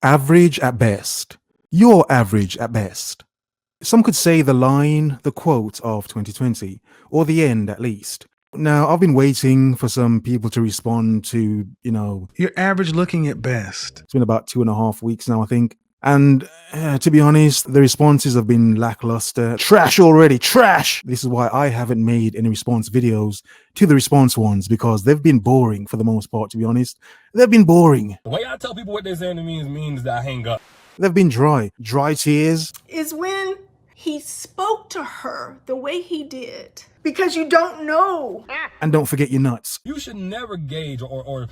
Average at best. You're average at best. Some could say the line, the quote of 2020, or the end at least. Now, I've been waiting for some people to respond to, You're average looking at best. it's been about 2.5 weeks now, I think. And to be honest, the responses have been lackluster. Trash already, trash! This is why I haven't made any response videos to the response ones, because they've been boring for the most part, to be honest. They've been boring. The way I tell people what they're saying to me means that I hang up. They've been dry. Dry tears. Is when he spoke to her the way he did. Because you don't know. And don't forget your nuts. You should never gauge or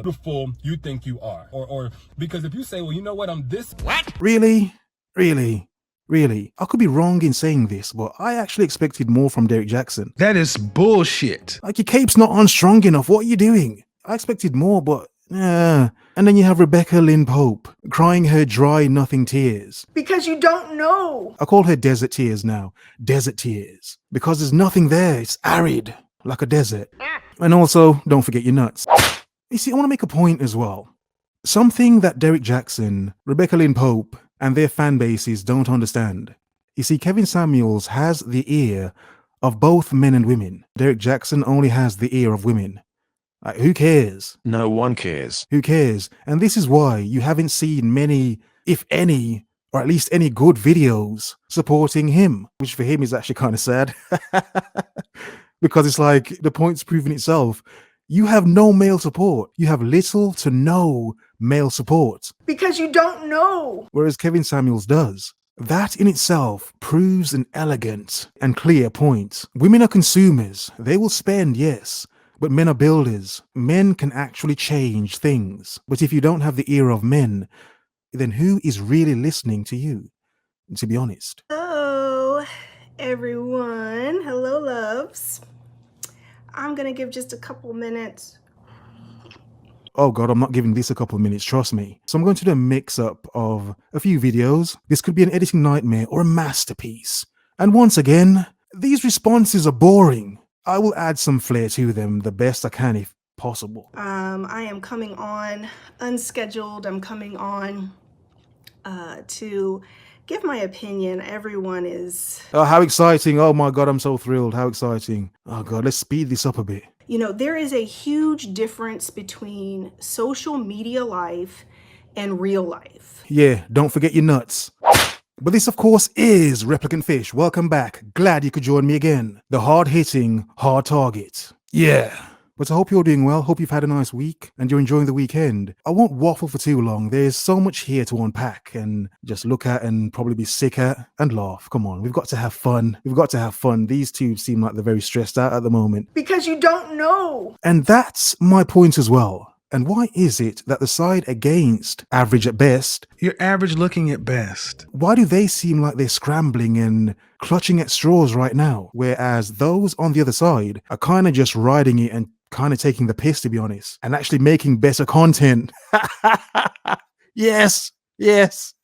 beautiful you think you are. Or because if you say, well, you know what, I'm this. What? Really? Really? Really? I could be wrong in saying this, but I actually expected more from Derek Jackson. That is bullshit. Like, your cape's not on strong enough. What are you doing? I expected more, but yeah. And then you have Rebecca Lynn Pope crying her dry nothing tears. Because you don't know. I call her desert tears now. Desert tears. Because there's nothing there. It's arid, like a desert. And also, don't forget your nuts. You see, I want to make a point as well. Something that Derek Jackson, Rebecca Lynn Pope, and their fan bases don't understand. You see, Kevin Samuels has the ear of both men and women. Derek Jackson only has the ear of women. Like, who cares? No one cares. Who cares? And this is why you haven't seen many, if any, or at least any good videos supporting him, which for him is actually kind of sad. Because it's like, the point's proven itself. You have no male support. You have little to no male support. Because you don't know. Whereas Kevin Samuels does. That in itself proves an elegant and clear point. Women are consumers. They will spend, yes. But men are builders. Men can actually change things. But if you don't have the ear of men, then who is really listening to you? To be honest. Hello, everyone. Hello, loves. I'm going to give just a couple minutes. Oh God, I'm not giving this a couple of minutes, trust me. So I'm going to do a mix-up of a few videos. This could be an editing nightmare or a masterpiece. And once again, these responses are boring. I will add some flair to them the best I can if possible. I am coming on unscheduled. I'm coming on to give my opinion. Everyone is... Oh, how exciting. Oh my God, I'm so thrilled. How exciting. Oh God, let's speed this up a bit. You know, there is a huge difference between social media life and real life. Yeah, don't forget your nuts. But this, of course, is Replicant Fish. Welcome back. Glad you could join me again. The hard-hitting, hard target. Yeah. But I hope you're doing well. Hope you've had a nice week and you're enjoying the weekend. I won't waffle for too long. There's so much here to unpack and just look at and probably be sick at and laugh. Come on, we've got to have fun. We've got to have fun. These two seem like they're very stressed out at the moment. Because you don't know. And that's my point as well. And why is it that the side against average at best, You're average looking at best. why do they seem like they're scrambling and clutching at straws right now? Whereas those on the other side are kind of just riding it and kind of taking the piss, to be honest, and actually making better content. Yes, yes.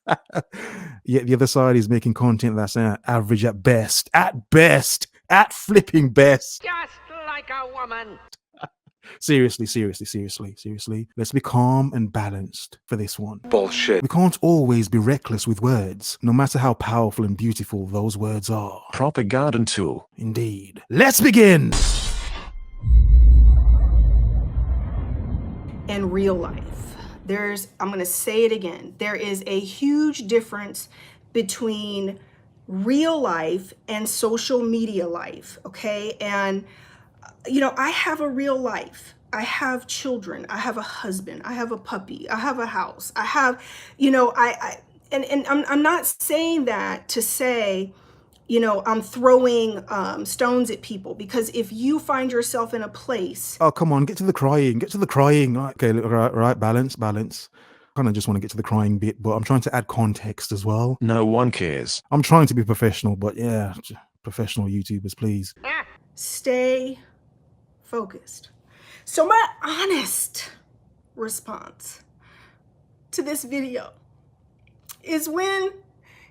Yet the other side is making content that's average at best, at flipping best. Just like a woman. Seriously. Let's be calm and balanced for this one. Bullshit. We can't always be reckless with words, no matter how powerful and beautiful those words are. Propaganda tool. Indeed. Let's begin! In real life, I'm going to say it again, there is a huge difference between real life and social media life, okay? And you know, I have a real life. I have children. I have a husband. I have a puppy. I have a house. I have, you know, I'm not saying that to say, you know, I'm throwing stones at people, because if you find yourself in a place... Oh, come on, get to the crying. Okay, right, balance. Kind of just want to get to the crying bit, but I'm trying to add context as well. No one cares. I'm trying to be professional, but yeah, professional YouTubers, please. Stay focused. So my honest response to this video is when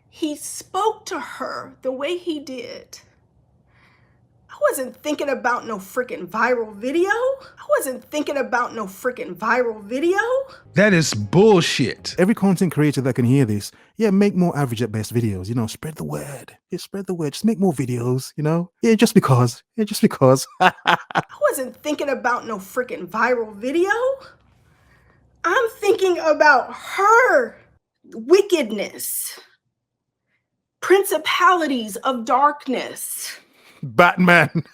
he spoke to her the way he did. I wasn't thinking about no freaking viral video. I wasn't thinking about no freaking viral video. That is bullshit. Every content creator that can hear this, yeah, make more average at best videos, you know, spread the word. Yeah, spread the word. Just make more videos, you know? Yeah, just because. Yeah, just because. I wasn't thinking about no freaking viral video. I'm thinking about her wickedness, principalities of darkness. Batman.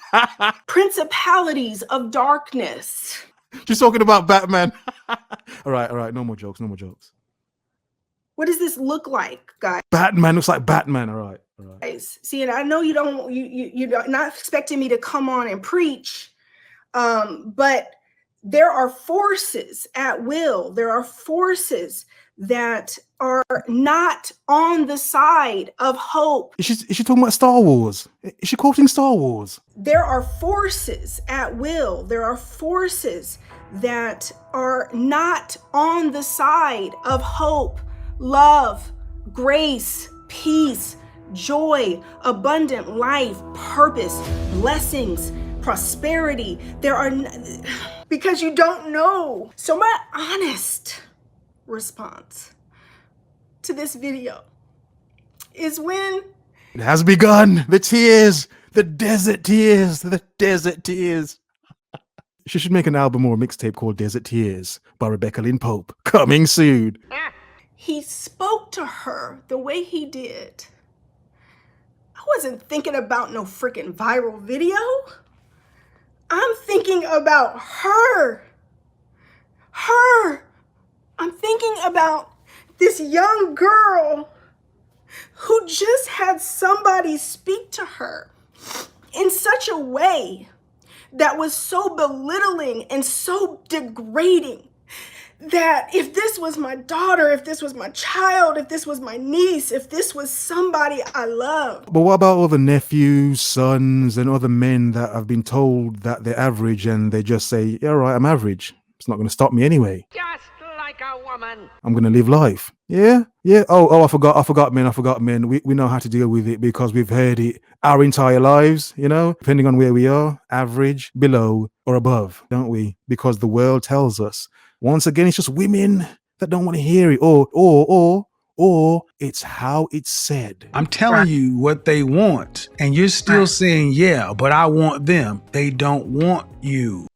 Principalities of darkness. She's talking about Batman. All right. No more jokes. What does this look like, guys? Batman looks like Batman. All right. See, and I know you're not expecting me to come on and preach, but there are forces at will. There are forces that are not on the side of hope. Is she talking about Star Wars? Is she quoting Star Wars? There are forces at will. There are forces that are not on the side of hope, love, grace, peace, joy, abundant life, purpose, blessings, prosperity. Because you don't know. So my honest response to this video is when it has begun. The tears, the desert tears. She should make an album or a mixtape called Desert Tears by Rebecca Lynn Pope. Coming soon. He spoke to her the way he did. I wasn't thinking about no freaking viral video. I'm thinking about her. I'm thinking about this young girl who just had somebody speak to her in such a way that was so belittling and so degrading that if this was my daughter, if this was my child, if this was my niece, if this was somebody I loved. But what about all the nephews, sons, and other men that have been told that they're average and they just say, yeah, right, I'm average. It's not going to stop me anyway. Just like a woman. I'm going to live life. Yeah. Oh, I forgot, men. We know how to deal with it because we've heard it our entire lives, you know, depending on where we are, average, below, or above, don't we? Because the world tells us. Once again, it's just women that don't want to hear it, or it's how it's said. I'm telling you what they want, and you're still saying, yeah, but I want them. They don't want you.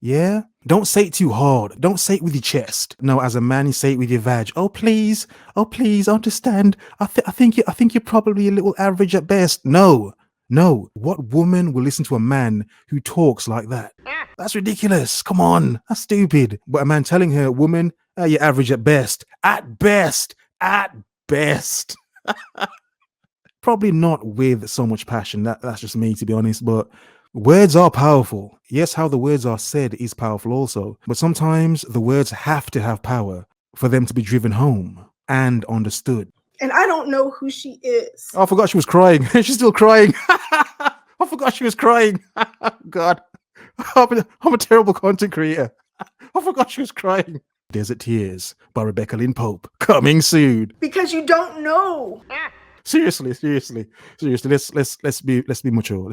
Yeah? Don't say it too hard. Don't say it with your chest. No, as a man, you say it with your vag. Oh, please, understand. I think you're probably a little average at best. No. What woman will listen to a man who talks like that? That's ridiculous. Come on. That's stupid. But a man telling her, woman, you're average at best. At best. Probably not with so much passion. That's just me, to be honest. But words are powerful. Yes, how the words are said is powerful also. But sometimes the words have to have power for them to be driven home and understood. And I don't know who she is. Oh, I forgot she was crying. She's still crying. I forgot she was crying. God, I'm a terrible content creator. I forgot she was crying. Desert Tears by Rebecca Lynn Pope. Coming soon. Because you don't know. Seriously. Let's be mature.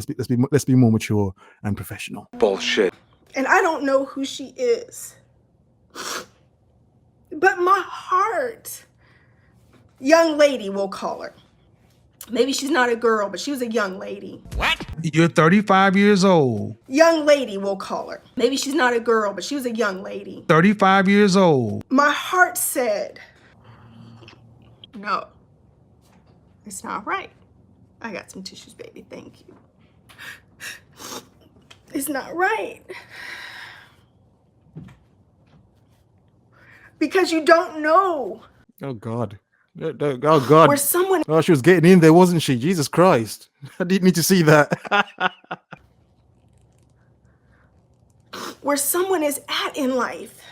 Let's be more mature and professional. Bullshit. And I don't know who she is. But my heart, young lady, we'll call her. Maybe she's not a girl, but she was a young lady. What? You're 35 years old. Young lady, we'll call her. Maybe she's not a girl, but she was a young lady. 35 years old. My heart said, no, it's not right. I got some tissues, baby. Thank you. It's not right. Because you don't know. Oh, God. Oh, God. Where someone... Oh, she was getting in there, wasn't she? Jesus Christ. I didn't need to see that. Where someone is at in life.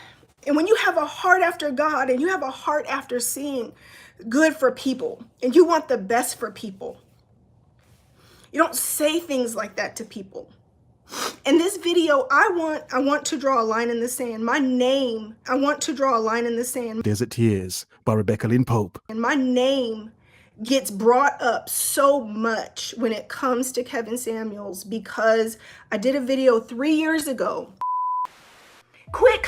And when you have a heart after God and you have a heart after seeing good for people and you want the best for people, you don't say things like that to people. In this video, I want to draw a line in the sand. My name, I want to draw a line in the sand. Desert Tears by Rebecca Lynn Pope. And my name gets brought up so much when it comes to Kevin Samuels because I did a video 3 years ago. Quit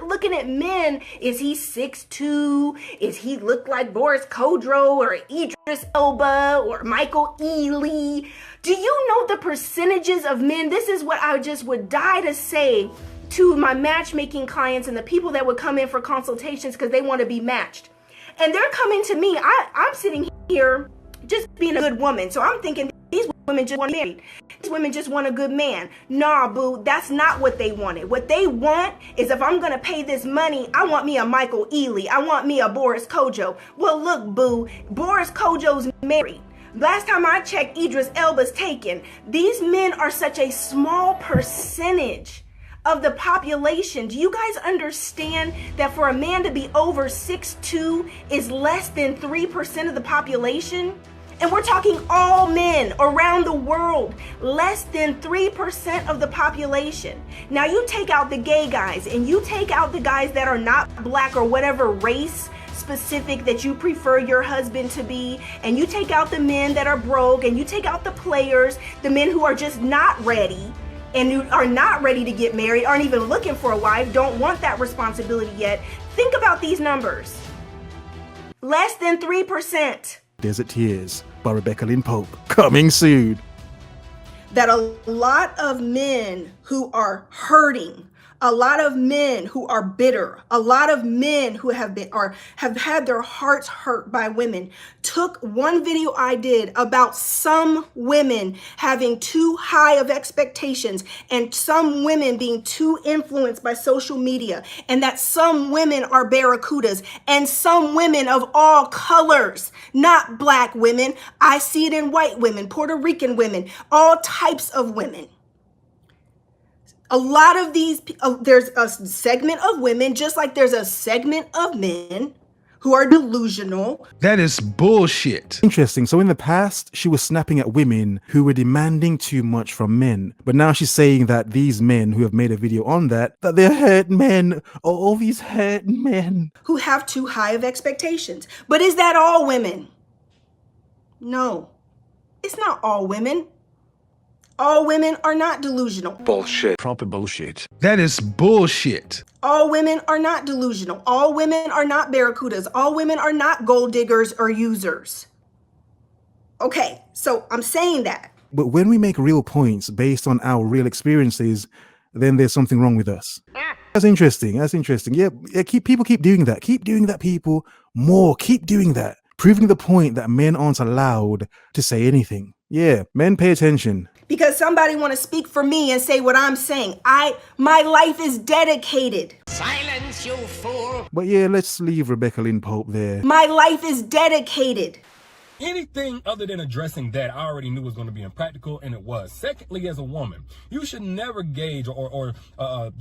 looking at men. Is he 6'2"? Is he look like Boris Kodjoe or Idris Elba or Michael Ealy? Do you know the percentages of men? This is what I just would die to say to my matchmaking clients and the people that would come in for consultations because they want to be matched. And they're coming to me. I'm sitting here just being a good woman. So I'm thinking these women just want married. These women just want a good man. Nah, boo, that's not what they wanted. What they want is if I'm going to pay this money, I want me a Michael Ealy. I want me a Boris Kodjoe. Well, look, boo, Boris Kodjoe's married. Last time I checked, Idris Elba's taken. These men are such a small percentage of the population. Do you guys understand that for a man to be over 6'2" is less than 3% of the population? And we're talking all men around the world, less than 3% of the population. Now you take out the gay guys and you take out the guys that are not black or whatever race specific that you prefer your husband to be, and you take out the men that are broke, and you take out the players, the men who are just not ready and who are not ready to get married, aren't even looking for a wife, don't want that responsibility yet. Think about these numbers. Less than 3%. Desert Tears by Rebecca Lynn Pope. Coming soon. That a lot of men who are hurting, a lot of men who are bitter, a lot of men who have had their hearts hurt by women, took one video I did about some women having too high of expectations and some women being too influenced by social media, and that some women are barracudas and some women of all colors, not black women. I see it in white women, Puerto Rican women, all types of women. A lot of these, there's a segment of women, just like there's a segment of men who are delusional. That is bullshit. Interesting. So in the past, she was snapping at women who were demanding too much from men. But now she's saying that these men who have made a video on that they're hurt men. All these hurt men. Who have too high of expectations. But is that all women? No, it's not all women. All women are not delusional. Bullshit. Proper bullshit. That is bullshit. All women are not delusional. All women are not barracudas. All women are not gold diggers or users. Okay, so I'm saying that. But when we make real points based on our real experiences, then there's something wrong with us. That's interesting. That's interesting. Yeah, people keep doing that. Keep doing that, people. More. Keep doing that. Proving the point that men aren't allowed to say anything. Yeah, men, pay attention. Because somebody want to speak for me and say what I'm saying. My life is dedicated. Silence, you fool! But yeah, let's leave Rebecca Lynn Pope there. My life is dedicated. Anything other than addressing that, I already knew was going to be impractical, and it was. Secondly, as a woman, you should never gauge or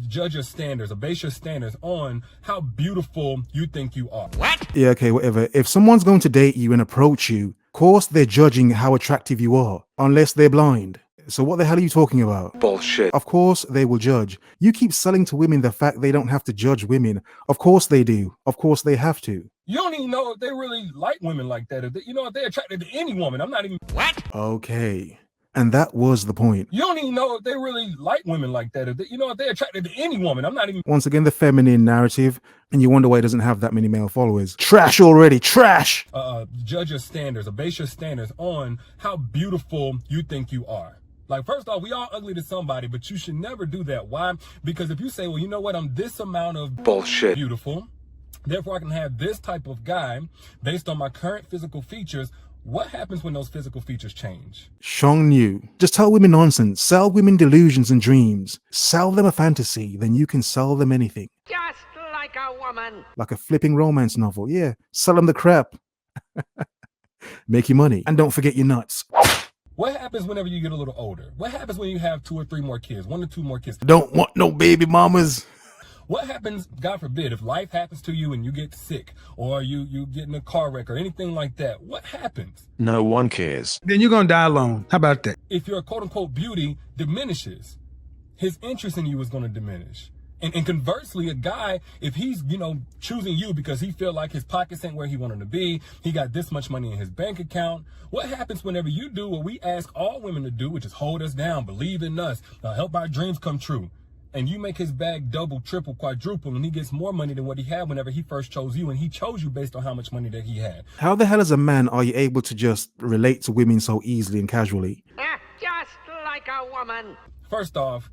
judge your standards or base your standards on how beautiful you think you are. What? Yeah, okay, whatever. If someone's going to date you and approach you, of course they're judging how attractive you are, unless they're blind. So what the hell are you talking about? Bullshit. Of course they will judge. You keep selling to women the fact they don't have to judge women. Of course they do. Of course they have to. You don't even know if they really like women like that. If they're attracted to any woman. I'm not even... What? Okay. And that was the point. You don't even know if they really like women like that. If they're attracted to any woman. I'm not even... Once again, the feminine narrative, and you wonder why it doesn't have that many male followers. Trash already. Trash! Judge your standards or base your standards on how beautiful you think you are. Like, first off, we all ugly to somebody, but you should never do that. Why? Because if you say, well, you know what, I'm this amount of bullshit beautiful, therefore I can have this type of guy based on my current physical features, what happens when those physical features change? Shong New. Just tell women nonsense. Sell women delusions and dreams. Sell them a fantasy, then you can sell them anything. Just like a woman. Like a flipping romance novel. Yeah. Sell them the crap. Make you money. And don't forget your nuts. What happens whenever you get a little older? What happens when you have 2 or 3 more kids, 1 or 2 more kids? Don't want no baby mamas. What happens, God forbid, if life happens to you and you get sick or you get in a car wreck or anything like that? What happens? No one cares. Then you're going to die alone. How about that? If your quote unquote beauty diminishes, his interest in you is going to diminish. And conversely, a guy, if he's, choosing you because he feel like his pockets ain't where he wanted to be, he got this much money in his bank account, what happens whenever you do what we ask all women to do, which is hold us down, believe in us, help our dreams come true, and you make his bag double, triple, quadruple, and he gets more money than what he had whenever he first chose you, and he chose you based on how much money that he had. How the hell as a man are you able to just relate to women so easily and casually? Just like a woman. First off,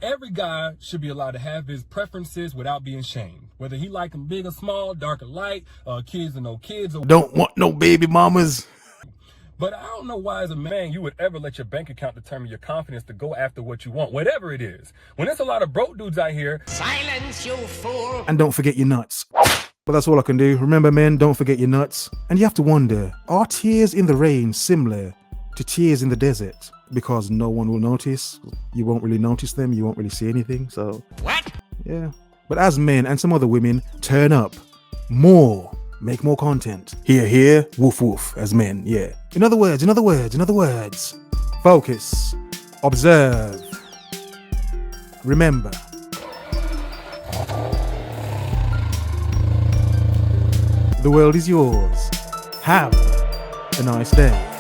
every guy should be allowed to have his preferences without being shamed. Whether he like them big or small, dark or light, kids or no kids. Or Don't want no baby mamas. But I don't know why as a man you would ever let your bank account determine your confidence to go after what you want, whatever it is. When there's a lot of broke dudes out here. Silence, you fool. And don't forget your nuts. But that's all I can do. Remember, men, don't forget your nuts. And you have to wonder, are tears in the rain similar to tears in the desert? Because no one will notice. You won't really notice them. You won't really see anything. So, What? yeah. But as men and some other women, turn up more. Make more content. Hear, hear, woof, woof, as men, yeah. In other words, focus, observe, remember. The world is yours. Have a nice day.